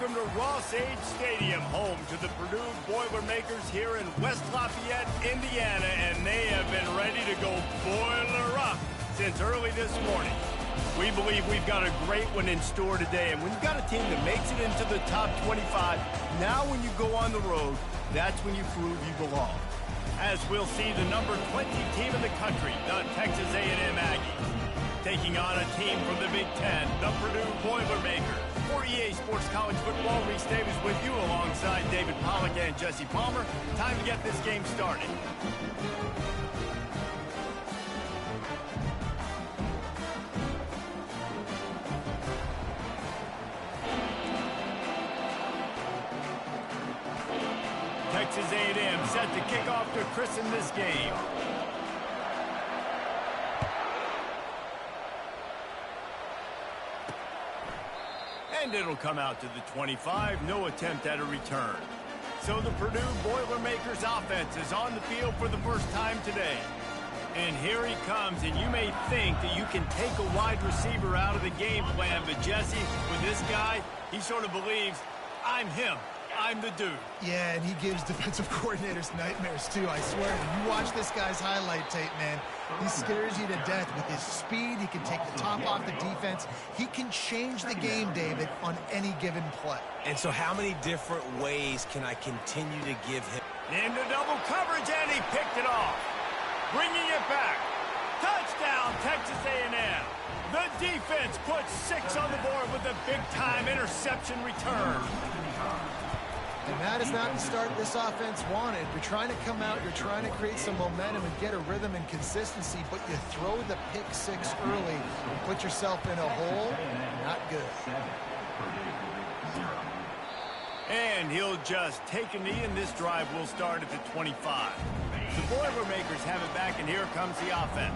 welcome to Ross-Age Stadium, home to the Purdue Boilermakers here in West Lafayette, Indiana, and they have been ready to go boiler up since early this morning. We believe we've got a great one in store today, and when you've got a team that makes it into the top 25, now when you go on the road, that's when you prove you belong. As we'll see the number 20 team in the country, the Texas A&M Aggies, taking on a team from the Big Ten, the Purdue Boilermakers. For EA Sports College Football, Reese Davis with you alongside David Pollack and Jesse Palmer. Time to get this game started. Texas A&M set to kick off to christen this game. And it'll come out to the 25. No attempt at a return. So the Purdue Boilermakers offense is on the field for the first time today. And here he comes, and you may think that you can take a wide receiver out of the game plan, but Jesse, with this guy, he sort of believes, I'm him. I'm the dude. Yeah, and he gives defensive coordinators nightmares, too, I swear. When you watch this guy's highlight tape, man, he scares you to death with his speed. He can take the top off the defense. He can change the game, David, on any given play. And so how many different ways can I continue to give him? Into double coverage, and he picked it off. Bringing it back. Touchdown, Texas A&M. The defense puts 6 on the board with a big-time interception return. And that is not the start this offense wanted. You're trying to come out, you're trying to create some momentum and get a rhythm and consistency, but you throw the pick 6 early and put yourself in a hole. Not good. And he'll just take a knee, and this drive will start at the 25. The Boilermakers have it back, and here comes the offense.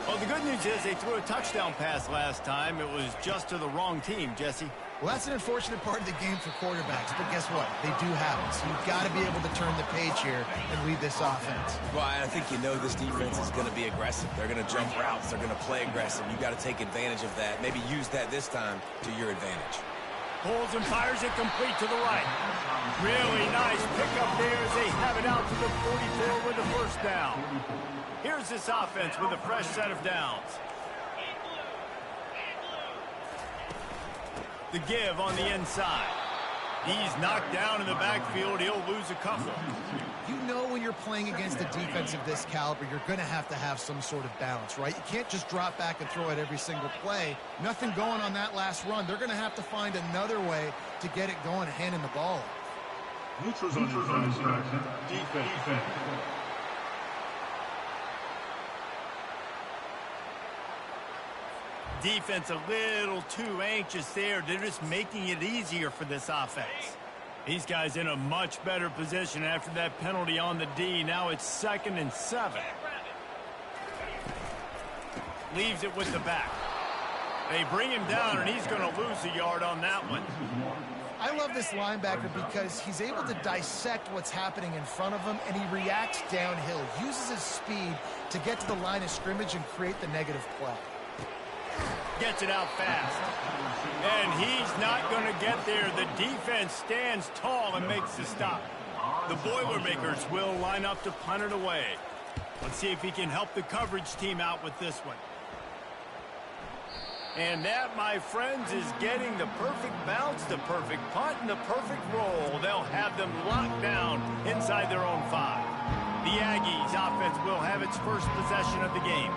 Well, the good news is they threw a touchdown pass last time. It was just to the wrong team, Jesse. Well, that's an unfortunate part of the game for quarterbacks, but guess what? They do happen, so you've got to be able to turn the page here and lead this offense. Well, I think you know this defense is going to be aggressive. They're going to jump routes. They're going to play aggressive. You've got to take advantage of that. Maybe use that this time to your advantage. Pulls and fires it complete to the right. Really nice pickup there as they have it out to the 44 with a first down. Here's this offense with a fresh set of downs. The give on the inside. He's knocked down in the backfield. He'll lose a couple. You know when you're playing against a defense of this caliber, you're going to have some sort of balance, right? You can't just drop back and throw it every single play. Nothing going on that last run. They're going to have to find another way to get it going and handing the ball. Neutrals on your defense. Defense a little too anxious there. They're just making it easier for this offense. These guys in a much better position after that penalty on the D. Now it's 2nd and 7. Leaves it with the back. They bring him down, and he's going to lose a yard on that one. I love this linebacker because he's able to dissect what's happening in front of him, and he reacts downhill, uses his speed to get to the line of scrimmage and create the negative play. Gets it out fast. And he's not going to get there. The defense stands tall and makes the stop. The Boilermakers will line up to punt it away. Let's see if he can help the coverage team out with this one. And that, my friends, is getting the perfect bounce, the perfect punt, and the perfect roll. They'll have them locked down inside their own 5. The Aggies offense will have its first possession of the game.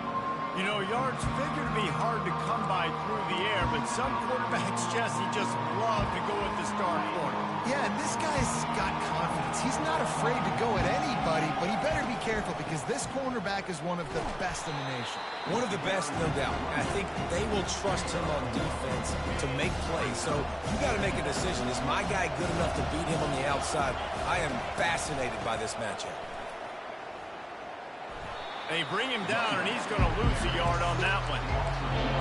You know, yards figure to be hard to come by through the air, but some quarterbacks, Jesse, just love to go at the star corner. Yeah, and this guy's got confidence. He's not afraid to go at anybody, but he better be careful because this cornerback is one of the best in the nation. One of the best, no doubt. And I think they will trust him on defense to make plays. So you got to make a decision. Is my guy good enough to beat him on the outside? I am fascinated by this matchup. They bring him down, and he's going to lose a yard on that one.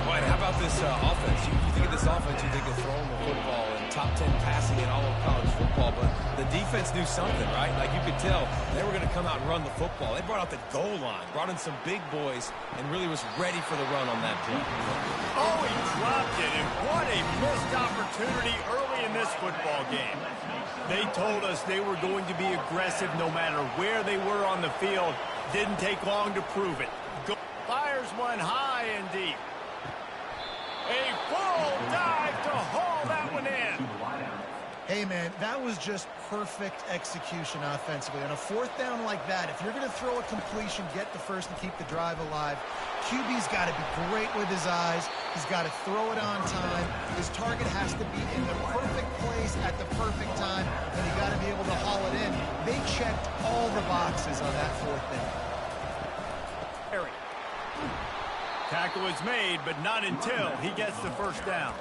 Boy, how about this offense? You think of this offense, you think of throwing the football and top 10 passing in all of college football, but the defense knew something, right? Like you could tell they were going to come out and run the football. They brought out the goal line, brought in some big boys, and really was ready for the run on that play. Oh, he dropped it, and what a missed opportunity early in in this football game. They told us they were going to be aggressive no matter where they were on the field. Didn't take long to prove it. Fires one high and deep. A full dive to haul that one in. Hey, man, that was just perfect execution offensively. On a fourth down like that, if you're going to throw a completion, get the first and keep the drive alive, QB's got to be great with his eyes. He's got to throw it on time. His target has to be in the perfect place at the perfect time, and you got to be able to haul it in. They checked all the boxes on that fourth down. Tackle is made, but not until he gets the first down.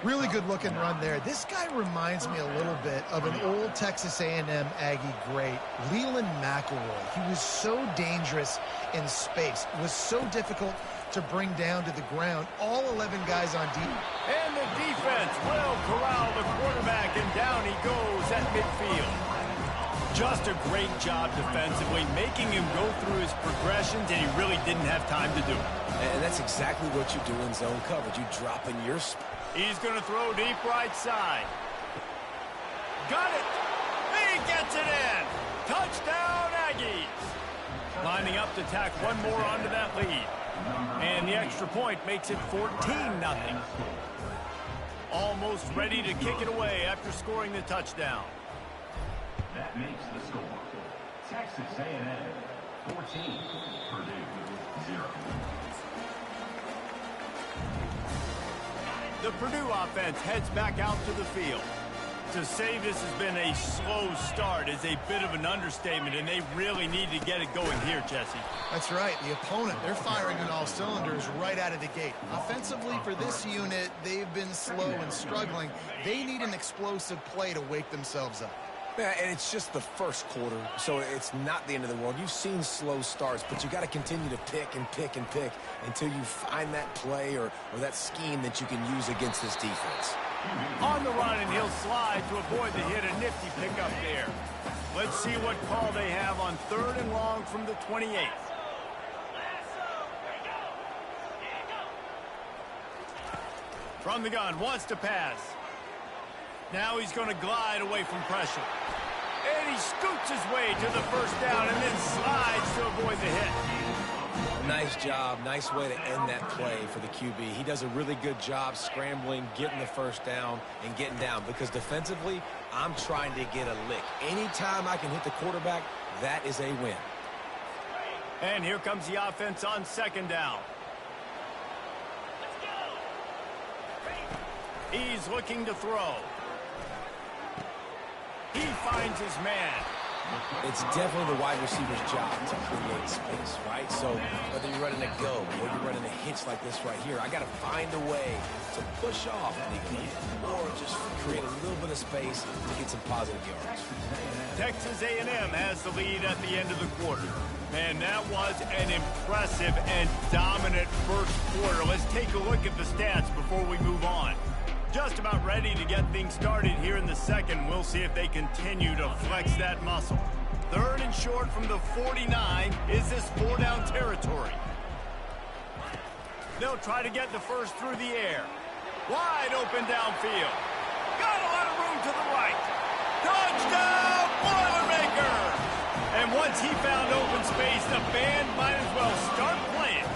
Really good looking run there. This guy reminds me a little bit of an old Texas A&M Aggie great, Leland McElroy. He was so dangerous in space. It was so difficult to bring down to the ground. All 11 guys on deep. And the defense will corral the quarterback, and down he goes at midfield. Just a great job defensively, making him go through his progressions, and he really didn't have time to do it. And that's exactly what you do in zone coverage. You drop in your spot. He's going to throw deep right side. Got it. He gets it in. Touchdown, Aggies. Lining up to tack one more onto that lead. And the extra point makes it 14-0. Almost ready to kick it away after scoring the touchdown. That makes the score. Texas A&M 14, Purdue 0. The Purdue offense heads back out to the field. To say this has been a slow start is a bit of an understatement, and they really need to get it going here, Jesse. That's right. The opponent, they're firing on all cylinders right out of the gate. Offensively, for this unit, they've been slow and struggling. They need an explosive play to wake themselves up. Yeah, and it's just the first quarter, so it's not the end of the world. You've seen slow starts, but you got to continue to pick and pick and pick until you find that play or that scheme that you can use against this defense. On the run, and he'll slide to avoid the hit. A nifty pickup there. Let's see what call they have on 3rd and long from the 28th. From the gun, wants to pass. Now he's going to glide away from pressure. And he scoots his way to the first down and then slides to avoid the hit. Nice job. Nice way to end that play for the QB. He does a really good job scrambling, getting the first down, and getting down. Because defensively, I'm trying to get a lick. Anytime I can hit the quarterback, that is a win. And here comes the offense on 2nd down. He's looking to throw. He finds his man. It's definitely the wide receiver's job to create space, right? So whether you're running a go or you're running a hitch like this right here, I got to find a way to push off or just create a little bit of space to get some positive yards. Texas A&M has the lead at the end of the quarter. And that was an impressive and dominant first quarter. Let's take a look at the stats before we move on. Just about ready to get things started here in the second. We'll see if they continue to flex that muscle. 3rd and short from the 49. Is this 4-down territory? They'll try to get the first through the air. Wide open downfield. Got a lot of room to the right. Touchdown, Boilermaker! And once he found open space, the band might as well start playing.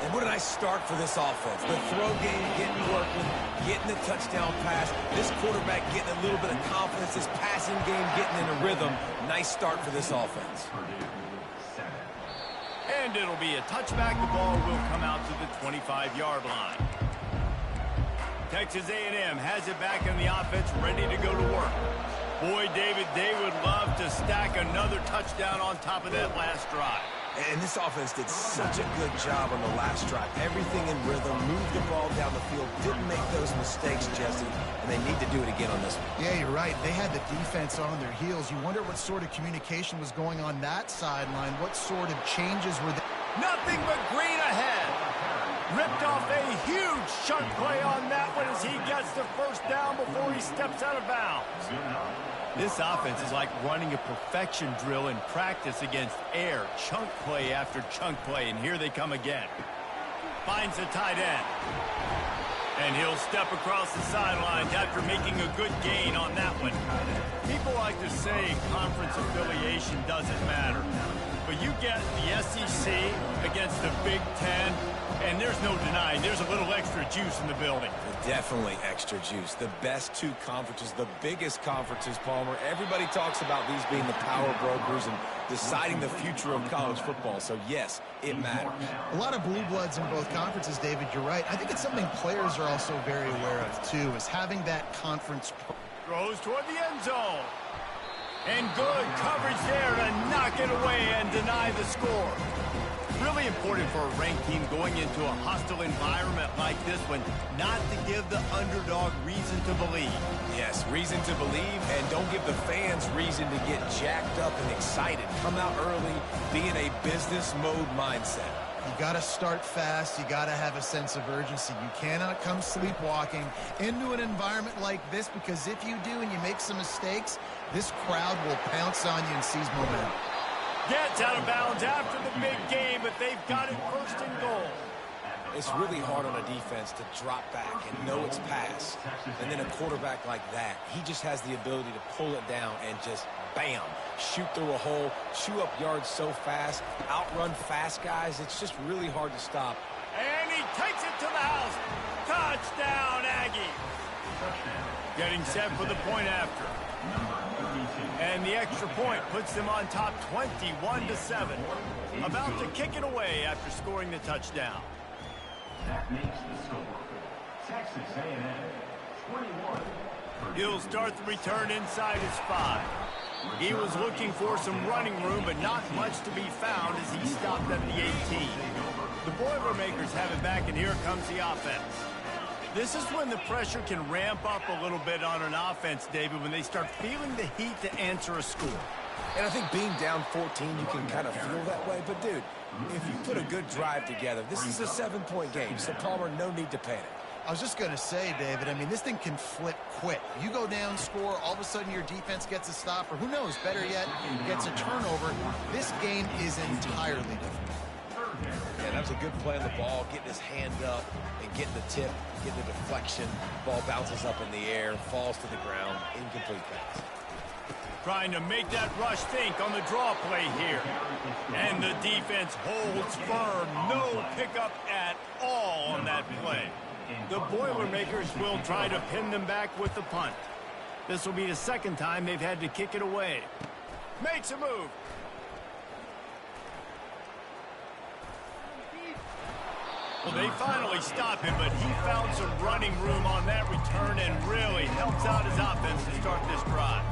And what a nice start for this offense. The throw game getting working, getting the touchdown pass. This quarterback getting a little bit of confidence. This passing game getting in a rhythm. Nice start for this offense. And it'll be a touchback. The ball will come out to the 25-yard line. Texas A&M has it back in the offense, ready to go to work. Boy, David, they would love to stack another touchdown on top of that last drive. And this offense did such a good job on the last drive. Everything in rhythm, moved the ball down the field, didn't make those mistakes, Jesse, and they need to do it again on this one. Yeah, you're right. They had the defense on their heels. You wonder what sort of communication was going on that sideline. What sort of changes were there? Nothing but green ahead. Ripped off a huge chunk play on that one as he gets the first down before he steps out of bounds. This offense is like running a perfection drill in practice against air. Chunk play after chunk play, and here they come again. Finds the tight end. And he'll step across the sidelines after making a good gain on that one. People like to say conference affiliation doesn't matter. But you get the SEC against the Big Ten, and there's no denying there's a little extra juice in the building. Definitely extra juice. The best two conferences, the biggest conferences, Palmer. Everybody talks about these being the power brokers and deciding the future of college football. So, yes, it matters. A lot of blue bloods in both conferences, David. You're right. I think it's something players are also very aware of, too, is having that conference. Throws toward the end zone. And good coverage there to knock it away and deny the score. Really important for a ranked team going into a hostile environment like this one, not to give the underdog reason to believe. Yes, reason to believe, and don't give the fans reason to get jacked up and excited. Come out early, be in a business mode mindset. You got to start fast. You got to have a sense of urgency. You cannot come sleepwalking into an environment like this, because if you do and you make some mistakes, this crowd will pounce on you and seize momentum. Gets out of bounds after the big game, but they've got it first and goal. It's really hard on a defense to drop back and know it's pass. And then a quarterback like that, he just has the ability to pull it down and just, bam, shoot through a hole, chew up yards so fast, outrun fast guys. It's just really hard to stop. And he takes it to the house. Touchdown, Aggie. Getting set for the point after. And the extra point puts them on top 21-7. About to kick it away after scoring the touchdown. That makes the score. Texas A&M 21. He'll start the return inside his 5. He was looking for some running room, but not much to be found as he stopped at the 18. The Boilermakers have it back, and here comes the offense. This is when the pressure can ramp up a little bit on an offense, David, when they start feeling the heat to answer a score. And I think being down 14, you can kind of feel that way. But, dude, if you put a good drive together, this is a 7-point game, so Palmer, no need to panic. I was just going to say, David, I mean, this thing can flip quick. You go down, score, all of a sudden your defense gets a stop, or who knows, better yet, gets a turnover. This game is entirely different. Yeah, that was a good play on the ball, getting his hand up and getting the tip, getting the deflection. Ball bounces up in the air, falls to the ground, incomplete pass. Trying to make that rush think on the draw play here. And the defense holds firm. No pickup at all on that play. The Boilermakers will try to pin them back with the punt. This will be the second time they've had to kick it away. Makes a move. Well, they finally stop him, but he found some running room on that return and really helps out his offense to start this drive.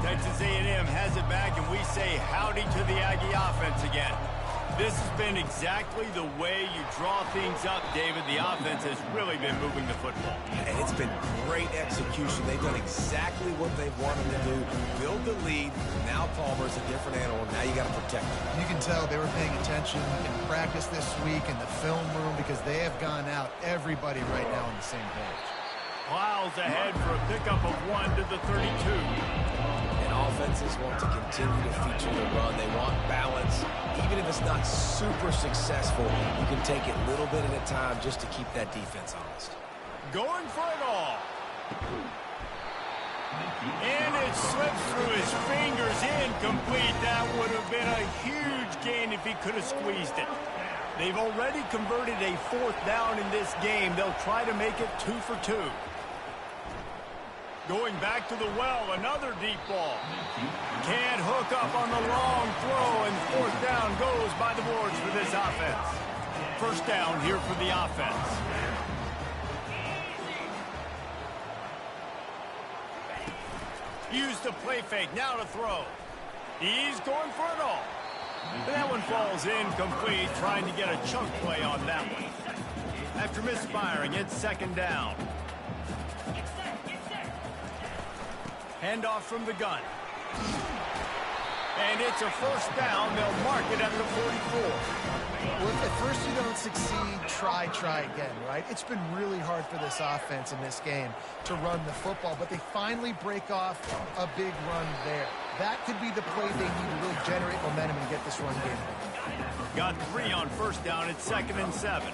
Texas A&M has it back, and we say howdy to the Aggie offense again. This has been exactly the way you draw things up, David. The offense has really been moving the football. And it's been great execution. They've done exactly what they wanted to do. Build the lead. Now Palmer's a different animal. Now you got to protect him. You can tell they were paying attention in practice this week in the film room, because they have gone out, everybody right now on the same page. Plows ahead for a pickup of 1 to the 32. And offenses want to continue to feature the run. They want balance. Even if it's not super successful, you can take it a little bit at a time just to keep that defense honest. Going for it all. And it slips through his fingers, incomplete. That would have been a huge gain if he could have squeezed it. They've already converted a 4th down in this game. They'll try to make it 2 for 2. Going back to the well, another deep ball. Can't hook up on the long throw, and 4th down goes by the boards for this offense. First down here for the offense. Use the play fake, now to throw. He's going for it all. That one falls incomplete, trying to get a chunk play on that one. After misfiring, it's 2nd down. Handoff from the gun. And it's a 1st down. They'll mark it at the 44. Well, if at first you don't succeed, try again, right? It's been really hard for this offense in this game to run the football, but they finally break off a big run there. That could be the play they need to really generate momentum and get this run game. Got 3 on 1st down. It's 2nd and 7.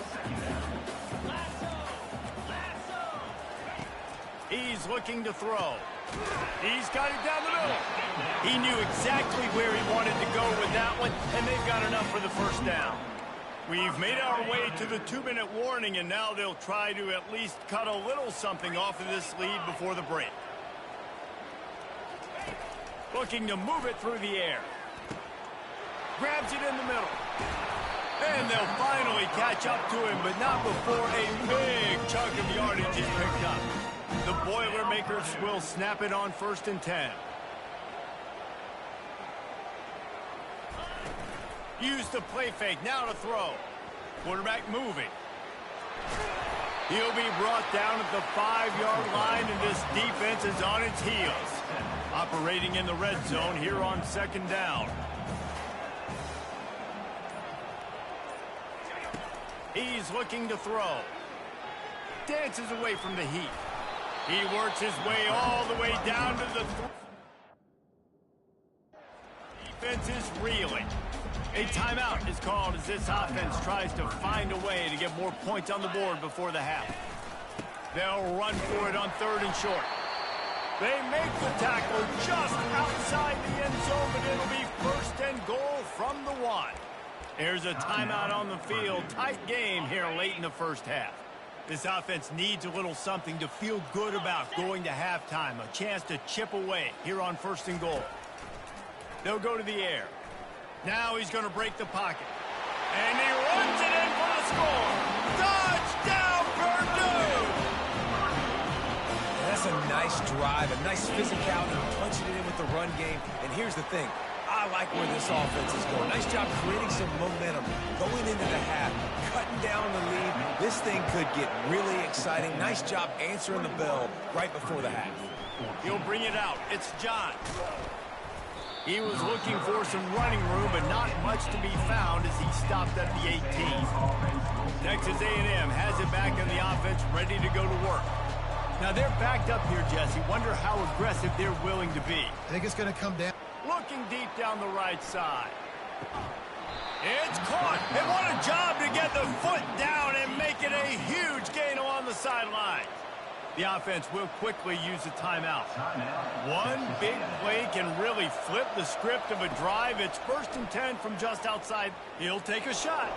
He's looking to throw. He's got it down the middle. He knew exactly where he wanted to go with that one, and they've got enough for the first down. We've made our way to the 2-minute warning, and now they'll try to at least cut a little something off of this lead before the break. Looking to move it through the air. Grabs it in the middle. And they'll finally catch up to him, but not before a big chunk of yardage is picked up. The Boilermakers will snap it on 1st and 10. Use the play fake, now to throw. Quarterback moving. He'll be brought down at the 5-yard line, and this defense is on its heels. Operating in the red zone here on 2nd down. He's looking to throw. Dances away from the heat. He works his way all the way down to the defense is reeling. A timeout is called as this offense tries to find a way to get more points on the board before the half. They'll run for it on 3rd and short. They make the tackle just outside the end zone, but it'll be 1st and goal from the 1. There's a timeout on the field. Tight game here late in the first half. This offense needs a little something to feel good about going to halftime. A chance to chip away here on 1st and goal. They'll go to the air. Now he's going to break the pocket. And he runs it in for the score. Touchdown, Purdue! That's a nice drive, a nice physicality, punching it in with the run game. And here's the thing. I like where this offense is going. Nice job creating some momentum, going into the half, cutting down the lead. This thing could get really exciting. Nice job answering the bell right before the half. He'll bring it out. It's John. He was looking for some running room, but not much to be found as he stopped at the 18. Texas A&M has it back in the offense, ready to go to work. Now they're backed up here, Jesse. Wonder how aggressive they're willing to be. I think it's going to come down. Looking deep down the right side. It's caught. And what a job to get the foot down and make it a huge gain along the sideline. The offense will quickly use a timeout. One big play can really flip the script of a drive. It's 1st and 10 from just outside. He'll take a shot.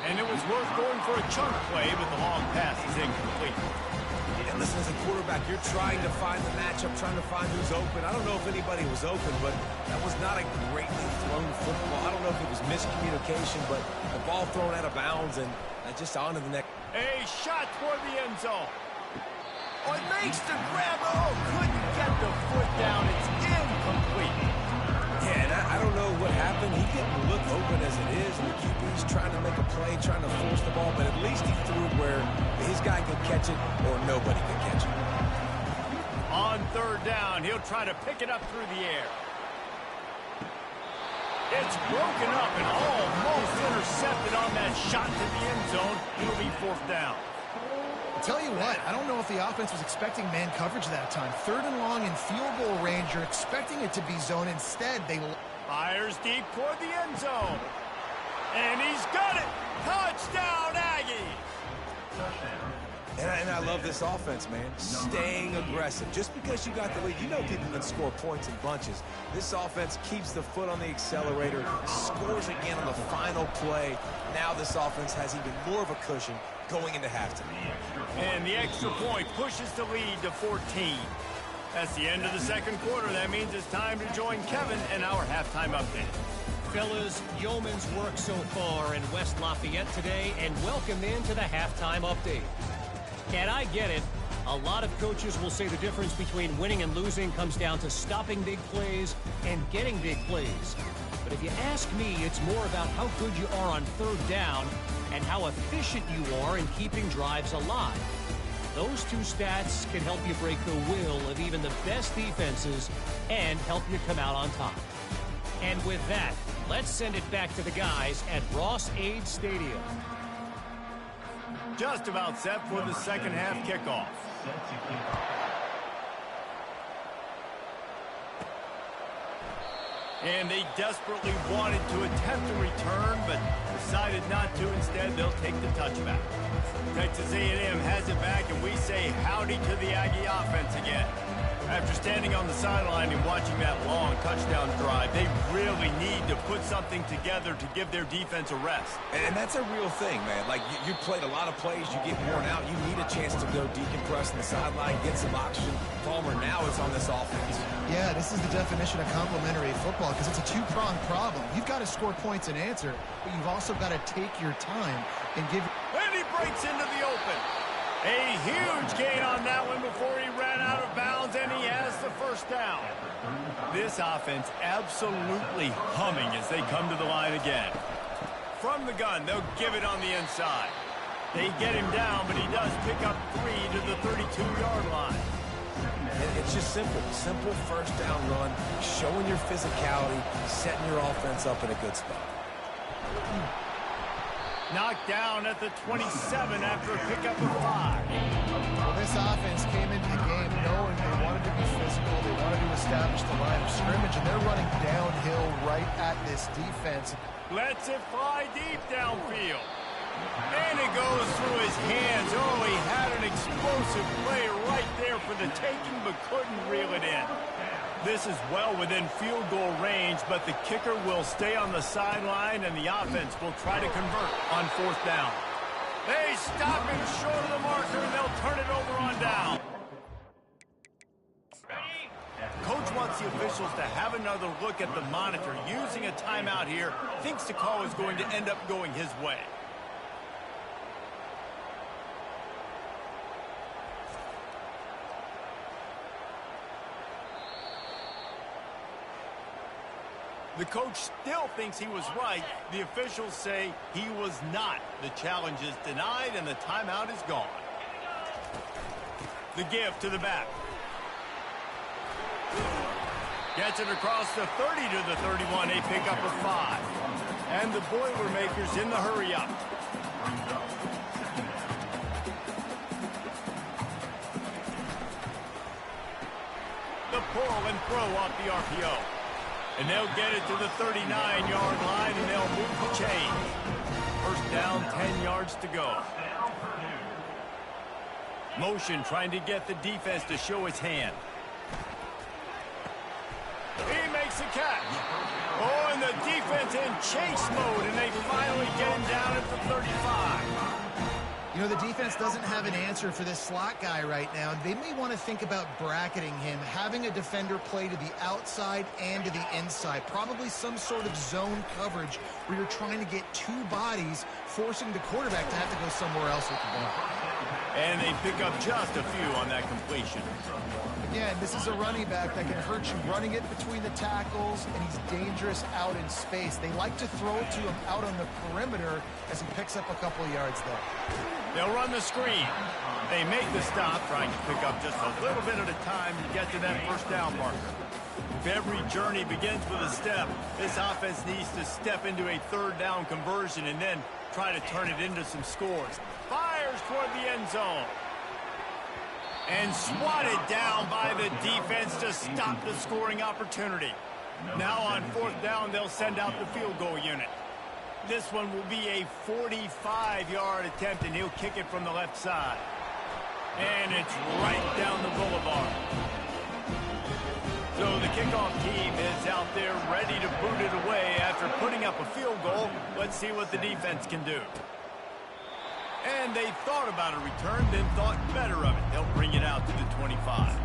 And it was worth going for a chunk play, but the long pass is incomplete. And listen, as a quarterback, you're trying to find the matchup, trying to find who's open. I don't know if anybody was open, but that was not a greatly thrown football. I don't know if it was miscommunication, but the ball thrown out of bounds and just onto the neck. A shot toward the end zone. Oh, it makes the grab. Oh, couldn't get the foot down. It's incomplete. Yeah, and I don't know what happened. He didn't look open as it is. And the QB's trying to make a play, trying to force the ball, but at least he threw it where his guy could catch it or nobody could catch it. On 3rd down, he'll try to pick it up through the air. It's broken up and almost intercepted on that shot to the end zone. It'll be 4th down. I'll tell you what, I don't know if the offense was expecting man coverage that time. 3rd and long in field goal range, you're expecting it to be zone. Instead, they fires deep toward the end zone. And he's got it. Touchdown, Aggies. And I love this offense, man. Staying aggressive. Just because you got the lead, you know people can score points in bunches. This offense keeps the foot on the accelerator, scores again on the final play. Now this offense has even more of a cushion going into halftime. And the extra point pushes the lead to 14. That's the end of the 2nd quarter. That means it's time to join Kevin in our halftime update. Fellas, yeoman's work so far in West Lafayette today, and welcome into the halftime update. And I get it. A lot of coaches will say the difference between winning and losing comes down to stopping big plays and getting big plays. But if you ask me, it's more about how good you are on 3rd down and how efficient you are in keeping drives alive. Those two stats can help you break the will of even the best defenses and help you come out on top. And with that, let's send it back to the guys at Ross-Ade Stadium. Just about set for the 2nd half kickoff. And they desperately wanted to attempt a return, but decided not to. Instead, they'll take the touchback. Texas A&M has it back, and we say howdy to the Aggie offense again. After standing on the sideline and watching that long touchdown drive, they really need to put something together to give their defense a rest. And that's a real thing, man. Like, you played a lot of plays, you get worn out, you need a chance to go decompress on the sideline, get some oxygen. Palmer now is on this offense. Yeah, this is the definition of complementary football because it's a two-pronged problem. You've got to score points and answer, but you've also got to take your time and give... And he breaks into the open. A huge gain on that one before he ran out of bounds, and he has the first down. This offense absolutely humming as they come to the line again. From the gun, they'll give it on the inside. They get him down, but he does pick up 3 to the 32-yard line. It's just simple. Simple first down run, showing your physicality, setting your offense up in a good spot. Knocked down at the 27 after a pickup of 5. Well, this offense came into the game knowing they wanted to be physical, they wanted to establish the line of scrimmage, and they're running downhill right at this defense. Lets it fly deep downfield. And it goes through his hands. Oh, he had an explosive play right there for the taking, but couldn't reel it in. This is well within field goal range, but the kicker will stay on the sideline, and the offense will try to convert on 4th down. They stop him short of the marker, and they'll turn it over on down. Coach wants the officials to have another look at the monitor. Using a timeout here, thinks the call is going to end up going his way. The coach still thinks he was right. The officials say he was not. The challenge is denied, and the timeout is gone. The give to the back. Gets it across the 30 to the 31. A pickup of 5. And the Boilermakers in the hurry up. The pull and throw off the RPO. And they'll get it to the 39-yard line, and they'll move the chain. First down, 10 yards to go. Motion trying to get the defense to show his hand. He makes the catch. Oh, and the defense in chase mode, and they finally get him down at the 35. You know, the defense doesn't have an answer for this slot guy right now. They may want to think about bracketing him, having a defender play to the outside and to the inside. Probably some sort of zone coverage where you're trying to get 2 bodies, forcing the quarterback to have to go somewhere else with the ball. And they pick up just a few on that completion. Again, this is a running back that can hurt you running it between the tackles, and he's dangerous out in space. They like to throw it to him out on the perimeter as he picks up a couple of yards there. They'll run the screen. They make the stop, trying to pick up just a little bit at a time to get to that first down marker. If every journey begins with a step, this offense needs to step into a 3rd down conversion and then try to turn it into some scores. Fires toward the end zone. And swatted down by the defense to stop the scoring opportunity. Now on 4th down, they'll send out the field goal unit. This one will be a 45-yard attempt, and he'll kick it from the left side. And it's right down the boulevard. So the kickoff team is out there ready to boot it away after putting up a field goal. Let's see what the defense can do. And they thought about a return, then thought better of it. They'll bring it out to the 25.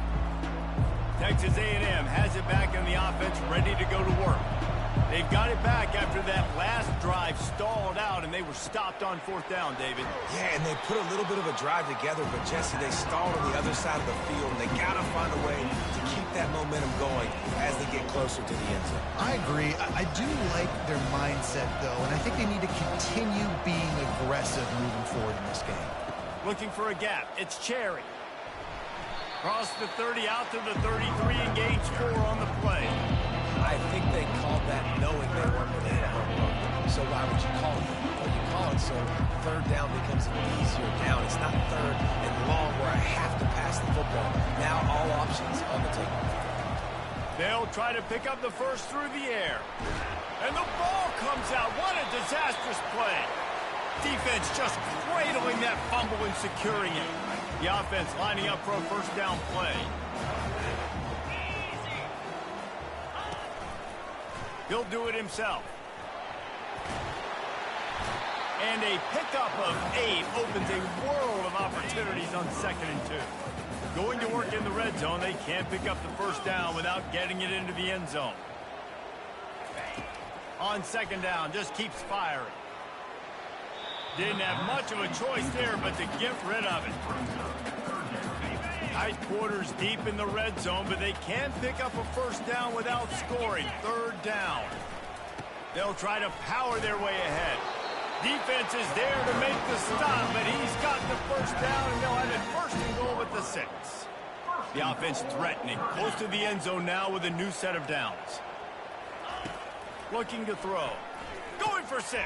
Texas A&M has it back in the offense, ready to go to work. They've got it back after that last drive stalled out, and they were stopped on 4th down, David. Yeah, and they put a little bit of a drive together, but, Jesse, they stalled on the other side of the field, and they got to find a way to keep that momentum going as they get closer to the end zone. I agree. I do like their mindset, though, and I think they need to continue being aggressive moving forward in this game. Looking for a gap. It's Cherry. Cross the 30 out to the 33 and gains 4 on the play. I think they called that knowing they weren't going to hit a home run. So why would you call it? Well, you call it so 3rd down becomes an easier down. It's not 3rd and long where I have to pass the football. Now all options on the table. They'll try to pick up the first through the air. And the ball comes out. What a disastrous play. Defense just cradling that fumble and securing it. The offense lining up for a first down play. He'll do it himself. And a pickup of 8 opens a world of opportunities on 2nd and 2. Going to work in the red zone, they can't pick up the first down without getting it into the end zone. On 2nd down, just keeps firing. Didn't have much of a choice there, but to get rid of it. Tight quarters deep in the red zone, but they can pick up a first down without scoring. 3rd down. They'll try to power their way ahead. Defense is there to make the stop, but he's got the first down, and they'll have it 1st and goal at the 6. The offense threatening, close to the end zone now with a new set of downs. Looking to throw. Going for 6.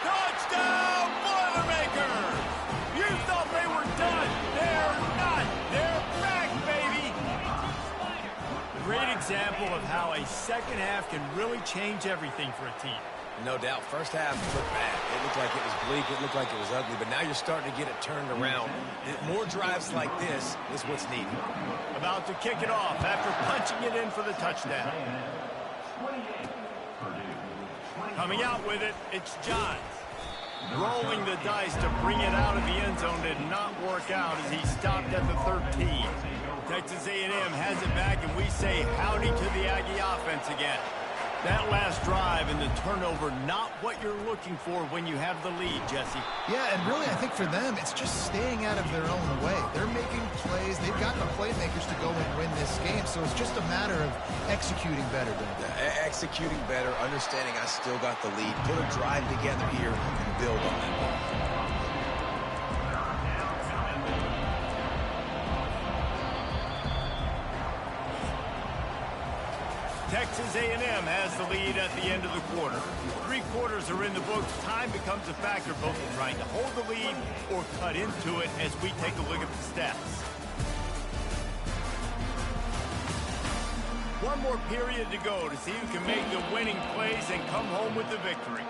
Touchdown, Boilermakers! You thought they were done. They're not. They're back, baby! Great example of how a second half can really change everything for a team. No doubt. First half looked bad. It looked like it was bleak. It looked like it was ugly. But now you're starting to get it turned around. More drives like this is what's needed. About to kick it off after punching it in for the touchdown. Coming out with it, it's Johns. Rolling the dice to bring it out of the end zone did not work out as he stopped at the 13. Texas A&M has it back, and we say howdy to the Aggie offense again. That last drive and the turnover, not what you're looking for when you have the lead, Jesse. Yeah, and really, I think for them, it's just staying out of their own way. They're making plays. They've got the playmakers to go and win this game, so it's just a matter of executing better. Executing better, understanding I still got the lead. Put a drive together here and build on that ball. Texas A&M has the lead at the end of the quarter. 3 quarters are in the books. Time becomes a factor, both in trying to hold the lead or cut into it as we take a look at the stats. One more period to go to see who can make the winning plays and come home with the victory.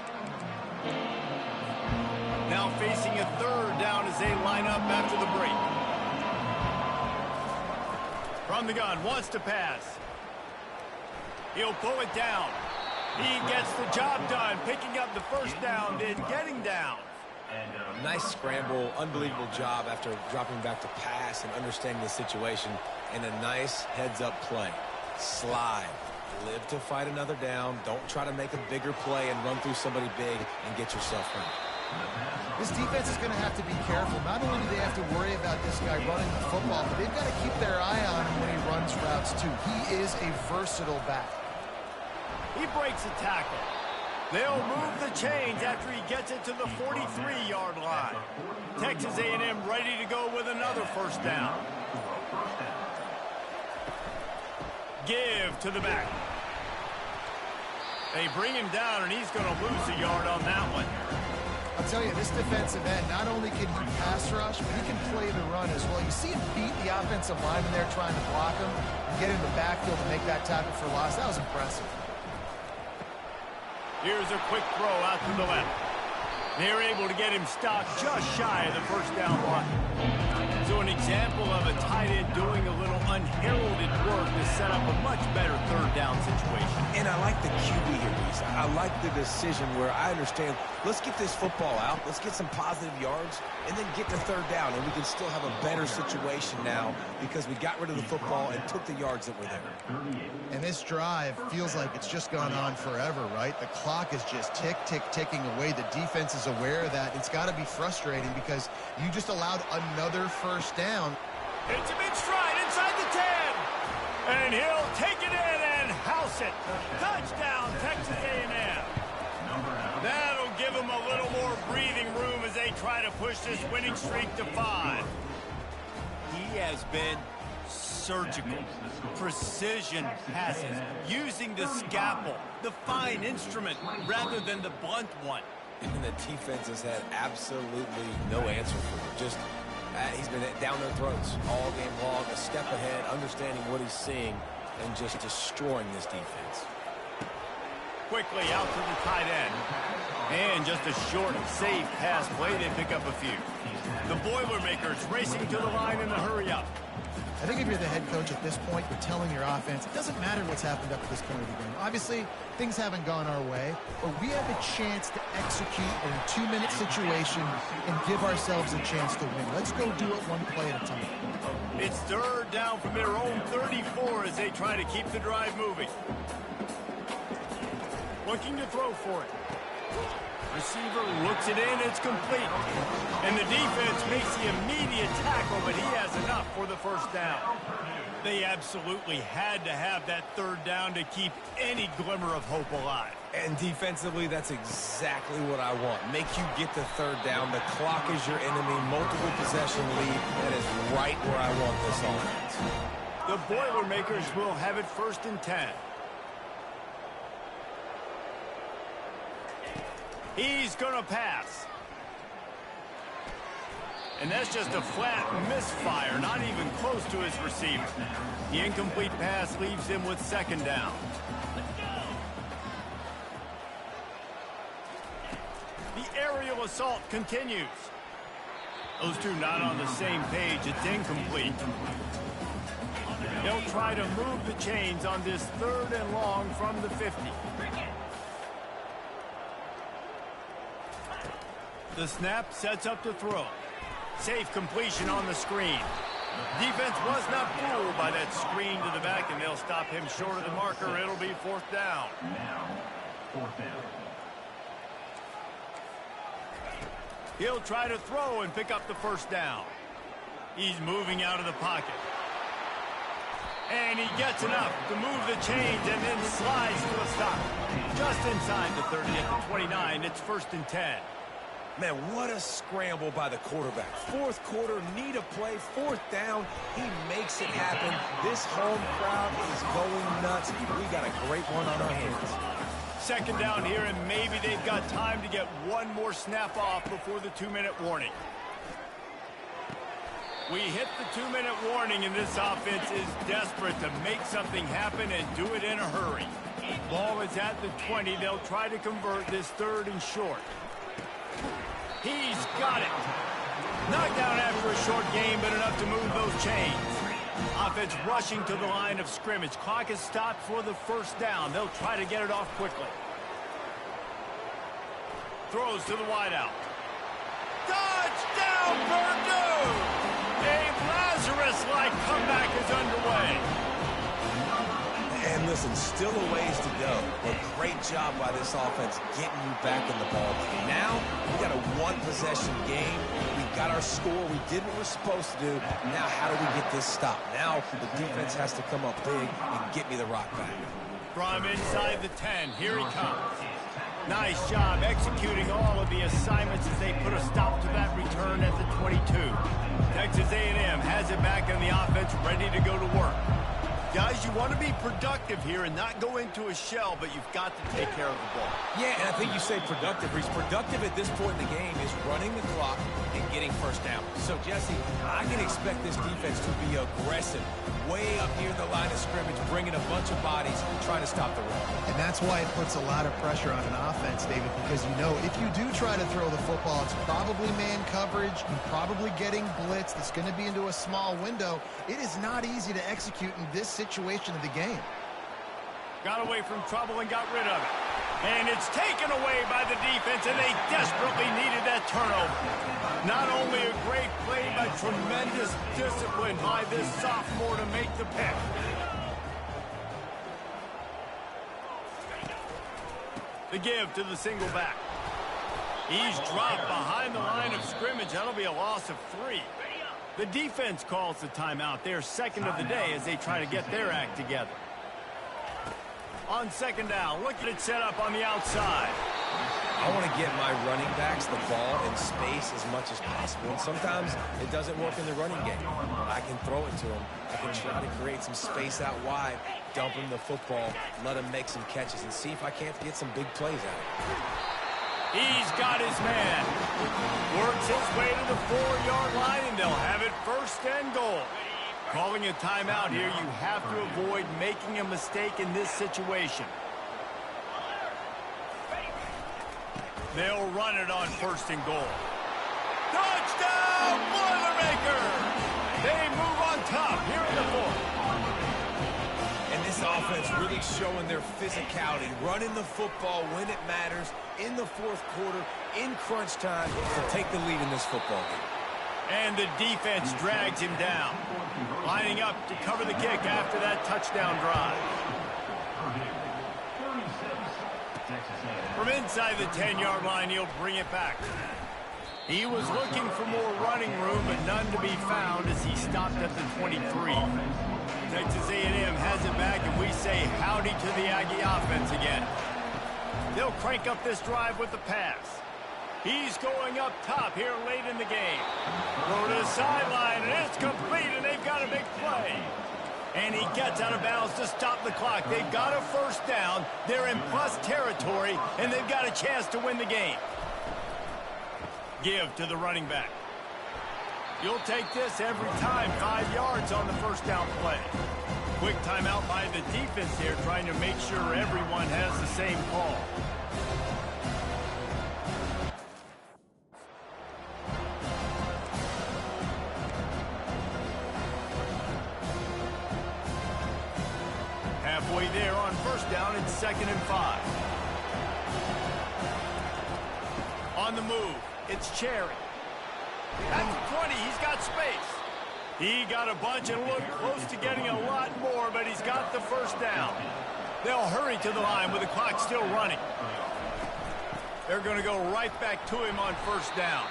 Now facing a 3rd down as they line up after the break. From the gun, wants to pass. He'll pull it down. He gets the job done, picking up the first down, then getting down. Nice scramble, unbelievable job after dropping back to pass and understanding the situation, and a nice heads-up play. Slide. Live to fight another down. Don't try to make a bigger play and run through somebody big and get yourself hurt. This defense is going to have to be careful. Not only do they have to worry about this guy running the football, but they've got to keep their eye on him when he runs routes, too. He is a versatile back. He breaks a tackle. They'll move the chains after he gets it to the 43-yard line. Texas A&M ready to go with another first down. Give to the back. They bring him down, and he's going to lose a yard on that one. I'll tell you, this defensive end, not only can he pass rush, but he can play the run as well. You see him beat the offensive lineman there trying to block him and get in the backfield to make that tackle for loss. That was impressive. Here's a quick throw out to the left. They're able to get him stopped just shy of the first down block. So an example of a tight end doing a little unheralded work to set up a much better 3rd down situation. And I like the QB here, Reese. I like the decision where I understand, let's get this football out, let's get some positive yards, and then get to 3rd down, and we can still have a better situation now because we got rid of the football and took the yards that were there. And this drive feels like it's just gone on forever, right? The clock is just ticking away. The defense is aware of that. It's got to be frustrating because you just allowed another first down. It's a big stride inside the 10. And he'll take it in and house it. Touchdown, Texas A&M. That'll give them a little more breathing room as they try to push this winning streak to 5. He has been surgical, precision passes, using the scalpel, the fine instrument, rather than the blunt one. And the defense has had absolutely no answer for him. Just, he's been down their throats all game long, a step ahead, understanding what he's seeing. and just destroying this defense. Quickly out to the tight end. And just a short, safe pass play. They pick up a few. The Boilermakers racing to the line in the hurry-up. I think if you're the head coach at this point, you're telling your offense, it doesn't matter what's happened up to this point of the game. Obviously, things haven't gone our way, but we have a chance to execute in a 2-minute situation and give ourselves a chance to win. Let's go do it one play at a time. It's third down from their own 34 as they try to keep the drive moving. Looking to throw for it. Receiver looks it in, it's complete. And the defense makes the immediate tackle, but he has enough for the first down. They absolutely had to have that third down to keep any glimmer of hope alive. And defensively, that's exactly what I want. Make you get the third down. The clock is your enemy. Multiple possession lead. That is right where I want this offense. The Boilermakers will have it 1st and 10. He's going to pass. And that's just a flat misfire, not even close to his receiver. The incomplete pass leaves him with 2nd down. The aerial assault continues. Those two not on the same page. It's incomplete. They'll try to move the chains on this 3rd and long from the 50. The snap sets up the throw. Safe completion on the screen. Defense was not fooled by that screen to the back, and they'll stop him short of the marker. It'll be 4th down. Now, 4th down. He'll try to throw and pick up the 1st down. He's moving out of the pocket. And he gets enough to move the chains and then slides to a stop. Just inside the 30 at the 29, it's 1st and 10. Man, what a scramble by the quarterback. 4th quarter, need a play, 4th down. He makes it happen. This home crowd is going nuts. We got a great one on our hands. 2nd down here, and maybe they've got time to get one more snap off before the 2-minute warning. We hit the 2-minute warning, and this offense is desperate to make something happen and do it in a hurry. Ball is at the 20. They'll try to convert this 3rd and short. He's got it. Knocked down after a short game, but enough to move those chains. Offense rushing to the line of scrimmage. Clock is stopped for the 1st down. They'll try to get it off quickly. Throws to the wideout. Touchdown, Purdue! A Lazarus-like comeback is underway. And listen, still a ways to go, but great job by this offense getting you back in the ball game. Now, we got a 1-possession game. We got our score. We did what we're supposed to do. Now, how do we get this stopped? Now, the defense has to come up big and get me the rock back. From inside the 10, here he comes. Nice job executing all of the assignments as they put a stop to that return at the 22. Texas A&M has it back in the offense, ready to go to work. Guys, you want to be productive here and not go into a shell, but you've got to take care of the ball. Yeah, and I think you say productive. He's productive at this point in the game is running the clock and getting 1st down. So, Jesse, I can expect this defense to be aggressive, way up near the line of scrimmage, bringing a bunch of bodies, trying to stop the run. And that's why it puts a lot of pressure on an offense, David, because you know if you do try to throw the football, it's probably man coverage, you're probably getting blitzed, it's going to be into a small window. It is not easy to execute in this situation of the game. Got away from trouble and got rid of it. And it's taken away by the defense, and they desperately needed that turnover. Not only a great play, but tremendous discipline by this sophomore to make the pick. The give to the single back. He's dropped behind the line of scrimmage. That'll be a loss of 3. The defense calls the timeout. They're 2nd of the day as they try to get their act together. On 2nd down, look at it set up on the outside. I want to get my running backs the ball in space as much as possible. And sometimes it doesn't work in the running game. I can throw it to them. I can try to create some space out wide, dump him the football, let him make some catches, and see if I can't get some big plays out of it. He's got his man. Works his way to the 4-yard line, and they'll have it 1st and goal. Calling a timeout here, you have to avoid making a mistake in this situation. They'll run it on 1st and goal. Touchdown, Boilermakers! They move on top here in the 4th. And this offense really showing their physicality, running the football when it matters, in the 4th quarter, in crunch time, to take the lead in this football game. And the defense drags him down. Lining up to cover the kick after that touchdown drive. From inside the 10-yard line, he'll bring it back. He was looking for more running room, but none to be found as he stopped at the 23. Texas A&M has it back, and we say howdy to the Aggie offense again. They'll crank up this drive with the pass. He's going up top here late in the game. Throw to the sideline, and it's complete, and they've got a big play. And he gets out of bounds to stop the clock. They've got a 1st down. They're in plus territory, and they've got a chance to win the game. Give to the running back. You'll take this every time. 5 yards on the 1st down play. Quick timeout by the defense here, trying to make sure everyone has the same call. Halfway there on 1st down, it's 2nd and 5. On the move, it's Cherry. At the 20, he's got space. He got a bunch and looked close to getting a lot more, but he's got the 1st down. They'll hurry to the line with the clock still running. They're going to go right back to him on 1st down.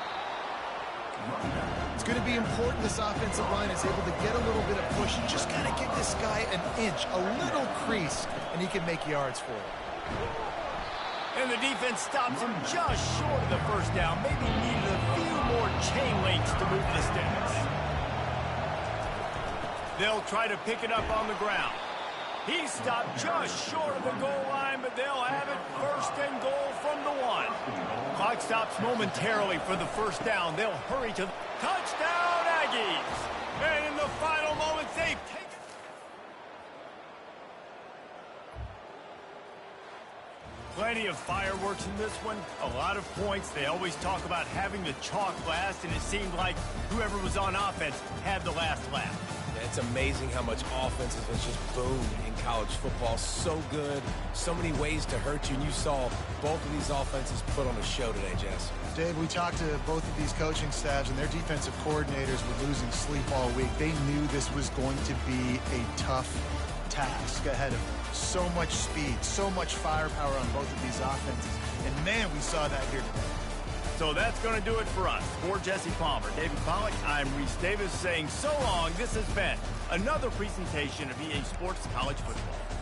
It's going to be important this offensive line is able to get a little bit of push and just kind of give this guy an inch, a little crease, and he can make yards for it. And the defense stops him just short of the 1st down. Maybe needed a few more chain links to move the sticks. They'll try to pick it up on the ground. He stopped just short of the goal line, but they'll have it 1st and goal from the 1. Clock stops momentarily for the 1st down. They'll hurry to touchdown Aggies. And in the final moments, they've taken. Plenty of fireworks in this one, a lot of points. They always talk about having the chalk last, and it seemed like whoever was on offense had the last laugh. It's amazing how much offense has just boomed in college football. So good, so many ways to hurt you, and you saw both of these offenses put on a show today, Jess. Dave, we talked to both of these coaching staffs, and their defensive coordinators were losing sleep all week. They knew this was going to be a tough task ahead of them. So much speed, so much firepower on both of these offenses. And, man, we saw that here today. So that's going to do it for us. For Jesse Palmer, David Pollack, I'm Reese Davis saying so long. This has been another presentation of EA Sports College Football.